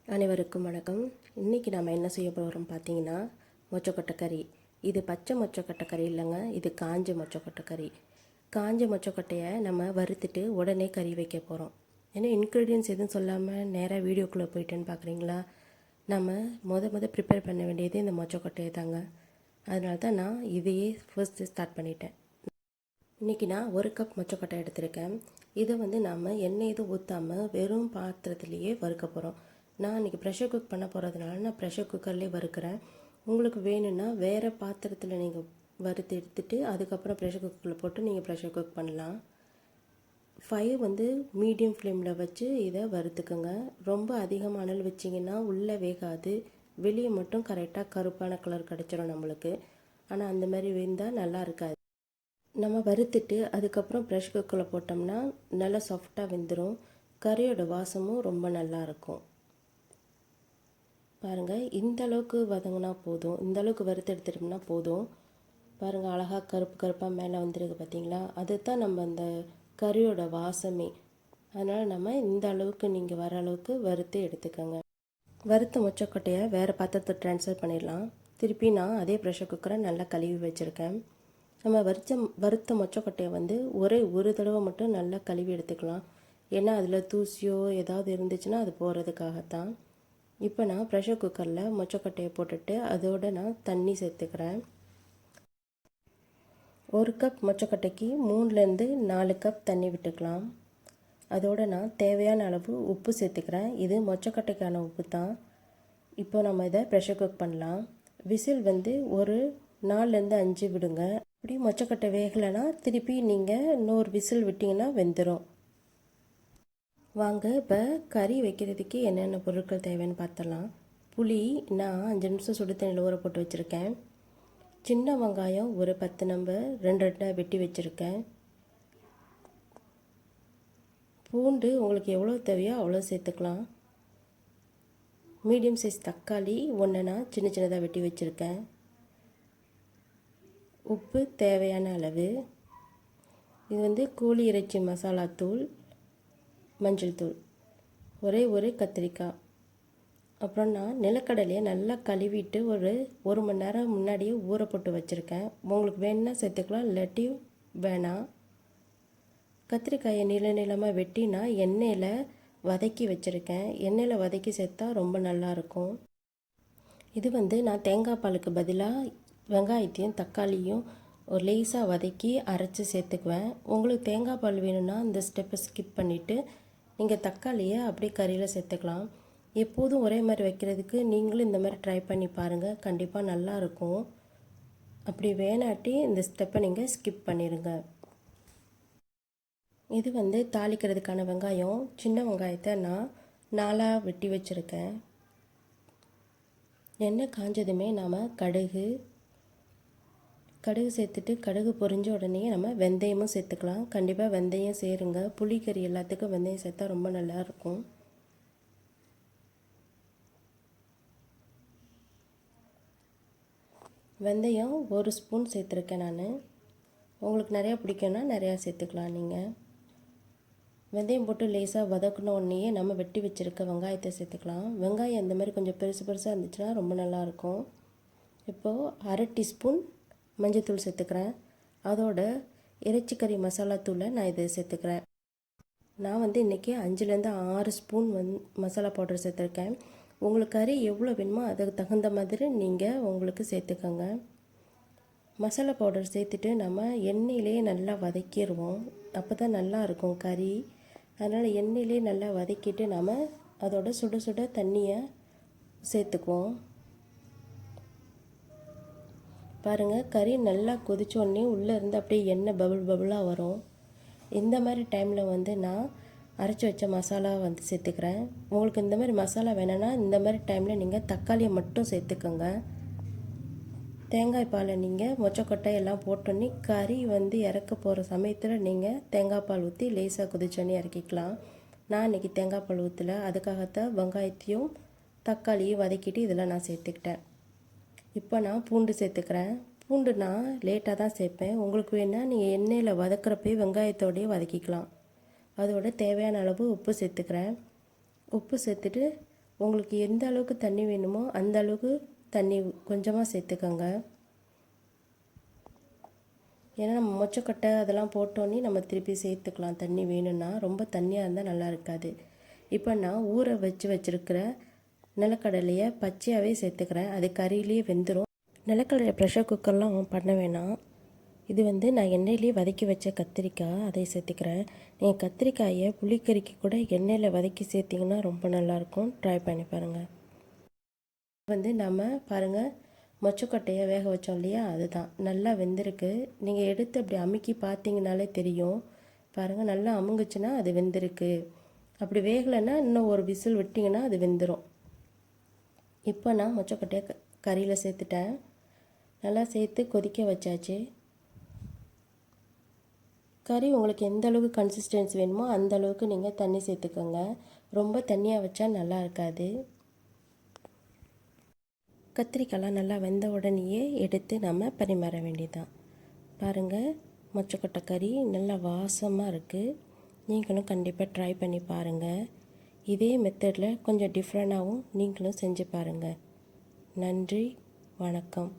அனைவருக்கும் வணக்கம். இன்றைக்கி நம்ம என்ன செய்ய போகிறோம் பார்த்தீங்கன்னா, மொச்சக்கொட்டை கறி. இது பச்சை மொச்சக்கொட்டை கறி இல்லைங்க, இது காஞ்ச மொச்சக்கொட்டை கறி. காஞ்ச மொச்சக்கொட்டையை நம்ம வறுத்துட்டு உடனே கறி வைக்க போகிறோம். ஏன்னா இன்க்ரீடியன்ஸ் எதுவும் சொல்லாமல் நேராக வீடியோக்குள்ளே போயிட்டேன்னு பார்க்குறீங்களா? நம்ம ப்ரிப்பேர் பண்ண வேண்டியது இந்த மொச்சக்கொட்டையை தாங்க. அதனால தான் நான் இதையே ஃபர்ஸ்ட்டு ஸ்டார்ட் பண்ணிட்டேன். இன்றைக்கி நான் 1 கப் மொச்சக்கொட்டை எடுத்திருக்கேன். இதை நம்ம எண்ணெய் எதுவும் ஊற்றாமல் வெறும் பாத்திரத்துலேயே வறுக்க போகிறோம். நான் இன்றைக்கி ப்ரெஷர் குக் பண்ண போகிறதுனால நான் ப்ரெஷர் குக்கர்லேயே வறுக்கிறேன். உங்களுக்கு வேணும்னா வேறு பாத்திரத்தில் நீங்கள் வறுத்து எடுத்துகிட்டு அதுக்கப்புறம் ப்ரெஷர் குக்கரில் போட்டு நீங்கள் ப்ரெஷர் குக் பண்ணலாம். ஃபயர் மீடியம் ஃப்ளேமில் வச்சு இதை வறுத்துக்குங்க. ரொம்ப அதிகமாக அனல் வச்சிங்கன்னா உள்ளே வேகாது, வெளியே மட்டும் கரெக்டாக கருப்பான கலர் கிடச்சிரும் நம்மளுக்கு. ஆனால் அந்த மாதிரி வெந்தால் நல்லா இருக்காது. நம்ம வறுத்துட்டு அதுக்கப்புறம் ப்ரெஷர் குக்கரில் போட்டோம்னா நல்லா சாஃப்டாக வெந்துடும். கறியோட வாசமும் ரொம்ப நல்லாயிருக்கும். பாருங்கள், இந்த அளவுக்கு வதங்கினா போதும், இந்த அளவுக்கு வறுத்து எடுத்துட்டோம்னா போதும். பாருங்கள், அழகாக கருப்பு கருப்பாக மேலே வந்துருக்கு பார்த்தீங்களா? அதுதான் நம்ம அந்த கறியோட வாசமே. அதனால் நம்ம இந்த அளவுக்கு நீங்கள் வர அளவுக்கு வறுத்து எடுத்துக்கோங்க. வறுத்த மொச்சக்கொட்டையை வேறு பாத்திரத்தை ட்ரான்ஸ்ஃபர் பண்ணிடலாம். திருப்பி நான் அதே ப்ரெஷர் குக்கரை நல்லா கழுவி வச்சுருக்கேன். நம்ம வறுத்த மொச்சக்கொட்டையை ஒரு தடவை மட்டும் நல்லா கழுவி எடுத்துக்கலாம். ஏன்னா அதில் தூசியோ ஏதாவது இருந்துச்சுன்னா அது போகிறதுக்காகத்தான். இப்போ நான் ப்ரெஷர் குக்கரில் மொச்சக்கொட்டையை போட்டுட்டு அதோடு நான் தண்ணி சேர்த்துக்கிறேன். 1 கப் மொச்சக்கொட்டைக்கு 3லேருந்து 4 கப் தண்ணி விட்டுக்கலாம். அதோடு நான் தேவையான அளவு உப்பு சேர்த்துக்கிறேன். இது மொச்சக்கொட்டைக்கான உப்பு தான். இப்போ நம்ம இதை ப்ரெஷர் குக் பண்ணலாம். விசில் ஒரு 4லேருந்து 5 விடுங்க. அப்படி மொச்சக்கொட்டை வேகலைன்னா திருப்பி நீங்கள் இன்னொரு விசில் விட்டிங்கன்னா வெந்துடும். வாங்க இப்போ கறி வைக்கிறதுக்கு என்னென்ன பொருட்கள் தேவைன்னு பார்த்தலாம். புளி நான் 5 நிமிஷம் சுடு தண்ணியில் ஊற போட்டு வச்சுருக்கேன். சின்ன வெங்காயம் ஒரு 10 நம்பர் 2 வெட்டி வச்சுருக்கேன். பூண்டு உங்களுக்கு எவ்வளோ தேவையோ அவ்வளோ சேர்த்துக்கலாம். மீடியம் சைஸ் தக்காளி 1 நான் சின்ன சின்னதாக வெட்டி வச்சுருக்கேன். உப்பு தேவையான அளவு. இது கோழி இறைச்சி மசாலா தூள், மஞ்சள் தூள், ஒரு கத்திரிக்காய். அப்புறம் நான் நிலக்கடலையை நல்லா கழுவிட்டு ஒரு மணி நேரம் முன்னாடியே ஊற போட்டு வச்சுருக்கேன். உங்களுக்கு வேணுன்னா சேர்த்துக்கலாம், இல்லாட்டி வேணாம். கத்திரிக்காயை நீளமாக வெட்டி நான் எண்ணெயில் வதக்கி வச்சுருக்கேன். எண்ணெயில் வதக்கி சேர்த்தா ரொம்ப நல்லாயிருக்கும். இது நான் தேங்காய் பாலுக்கு பதிலாக வெங்காயத்தையும் தக்காளியும் ஒரு லேசாக வதக்கி அரைச்சி சேர்த்துக்குவேன். உங்களுக்கு தேங்காய் பால் வேணும்னா இந்த ஸ்டெப்பை ஸ்கிப் பண்ணிவிட்டு நீங்கள் தக்காளியை அப்படியே கறியில் சேர்த்துக்கலாம். எப்போதும் ஒரே மாதிரி வைக்கிறதுக்கு நீங்களும் இந்த மாதிரி ட்ரை பண்ணி பாருங்கள், கண்டிப்பாக நல்லாயிருக்கும். அப்படி வேணாட்டி இந்த ஸ்டெப்பை நீங்கள் ஸ்கிப் பண்ணிடுங்க. இது தாளிக்கிறதுக்கான வெங்காயம். சின்ன வெங்காயத்தை நான் 4ஆக வெட்டி வச்சுருக்கேன். எண்ணெய் காஞ்சதுமே நாம் கடுகு சேர்த்துட்டு கடுகு பொரிஞ்ச உடனே நம்ம வெந்தயமும் சேர்த்துக்கலாம். கண்டிப்பாக வெந்தயம் சேருங்க. புளிக்கறி எல்லாத்துக்கும் வெந்தயம் சேர்த்தா ரொம்ப நல்லாயிருக்கும். வெந்தயம் 1 ஸ்பூன் சேர்த்துருக்கேன் நான். உங்களுக்கு நிறையா பிடிக்கும்னா நிறையா சேர்த்துக்கலாம் நீங்கள். வெந்தயம் போட்டு லேசாக வதக்கின உடனேயே நம்ம வெட்டி வச்சுருக்க வெங்காயத்தை சேர்த்துக்கலாம். வெங்காயம் இந்த மாதிரி கொஞ்சம் பெருசு பெருசாக இருந்துச்சுன்னா ரொம்ப நல்லாயிருக்கும். இப்போது 1/2 டீஸ்பூன் மஞ்சள்தூள் சேர்த்துக்கிறேன். அதோட இறைச்சிக்கறி மசாலா தூளை நான் இதை சேர்த்துக்கிறேன். நான் இன்றைக்கி 5லேருந்து 6 ஸ்பூன் மசாலா பவுடர் சேர்த்துருக்கேன். உங்களுக்கு கறி எவ்வளோ வேணுமோ அதுக்கு தகுந்த மாதிரி நீங்கள் உங்களுக்கு சேர்த்துக்கோங்க. மசாலா பவுடர் சேர்த்துட்டு நம்ம எண்ணெயிலே நல்லா வதக்கிடுவோம். அப்போ தான் நல்லாயிருக்கும் கறி. அதனால் எண்ணெயிலே நல்லா வதக்கிட்டு நம்ம அதோட சுட சுட தண்ணியை சேர்த்துக்குவோம். பாருங்கள், கறி நல்லா கொதிச்சோடனே உள்ளே இருந்து அப்படியே எண்ணெய் பபுளாக வரும். இந்த மாதிரி டைமில் நான் அரைச்சி வச்ச மசாலா சேர்த்துக்கிறேன். உங்களுக்கு இந்த மாதிரி மசாலா வேணும்னா இந்த மாதிரி டைமில் நீங்கள் தக்காளியை மட்டும் சேர்த்துக்கோங்க. தேங்காய் பாலை நீங்கள் மொச்சக்கொட்டை எல்லாம் போட்டோன்னே கறி இறக்க போகிற சமயத்தில் நீங்கள் தேங்காய் பால் ஊற்றி லேசாக கொதிச்சோன்னே இறக்கிக்கலாம். நான் இன்றைக்கி தேங்காய் பால் ஊற்றலை, அதுக்காகத்தான் வெங்காயத்தையும் தக்காளியும் வதக்கிட்டு இதில் நான் சேர்த்துக்கிட்டேன். இப்போ நான் பூண்டு சேர்த்துக்கிறேன். பூண்டு நான் லேட்டாக தான் சேர்ப்பேன். உங்களுக்கு வேணால் நீங்கள் எண்ணெயில் வதக்கிறப்பே வெங்காயத்தோடையே வதக்கிக்கலாம். அதோட தேவையான அளவு உப்பு சேர்த்துக்கிறேன். உப்பு சேர்த்துட்டு உங்களுக்கு எந்த அளவுக்கு தண்ணி வேணுமோ அந்த அளவுக்கு தண்ணி கொஞ்சமாக சேர்த்துக்கோங்க. ஏன்னா நம்ம மொச்சக்கொட்டை அதெல்லாம் போட்டோன்னே நம்ம திருப்பி சேர்த்துக்கலாம் தண்ணி வேணும்னா. ரொம்ப தண்ணியாக இருந்தால் நல்லா இருக்காது. இப்போ நான் ஊற வச்சுருக்கிற நிலக்கடலையை பச்சையாகவே சேர்த்துக்கிறேன். அது கறியிலேயே வெந்துடும். நிலக்கடலை ப்ரெஷர் குக்கர்லாம் பண்ண வேணாம். இது நான் எண்ணெயிலே வதக்கி வச்ச கத்திரிக்காய், அதை சேர்த்துக்கிறேன். நீங்கள் கத்திரிக்காயை புளிக்கறிக்கு கூட எண்ணெயில் வதக்கி சேர்த்திங்கன்னா ரொம்ப நல்லாயிருக்கும். ட்ரை பண்ணி பாருங்கள். நம்ம பாருங்கள், மொச்சக்கொட்டையை வேக வச்சோம் இல்லையா, அதுதான் நல்லா வெந்திருக்கு. நீங்கள் எடுத்து அப்படி அமுக்கி பார்த்தீங்கனாலே தெரியும். பாருங்கள், நல்லா அமுங்குச்சுன்னா அது வெந்திருக்கு. அப்படி வேகலைன்னா இன்னும் ஒரு விசில் விட்டிங்கன்னா அது வெந்துடும். இப்போ நான் மொச்சக்கொட்டையை கறியில் சேர்த்துட்டேன். நல்லா சேர்த்து கொதிக்க வச்சாச்சு. கறி உங்களுக்கு எந்த அளவுக்கு கன்சிஸ்டன்சி வேணுமோ அந்த அளவுக்கு நீங்கள் தண்ணி சேர்த்துக்கோங்க. ரொம்ப தண்ணியாக வச்சா நல்லா இருக்காது. கத்திரிக்காய்லாம் நல்லா வெந்த உடனேயே எடுத்து நம்ம பரிமாற வேண்டியதுதான். பாருங்கள், மொச்சக்கொட்டை கறி நல்லா வாசமாக இருக்குது. நீங்களும் கண்டிப்பாக ட்ரை பண்ணி பாருங்கள். இதே மெத்தடில் கொஞ்சம் டிஃப்ரெண்ட்டாகவும் நீங்களும் செஞ்சு பாருங்கள். நன்றி, வணக்கம்.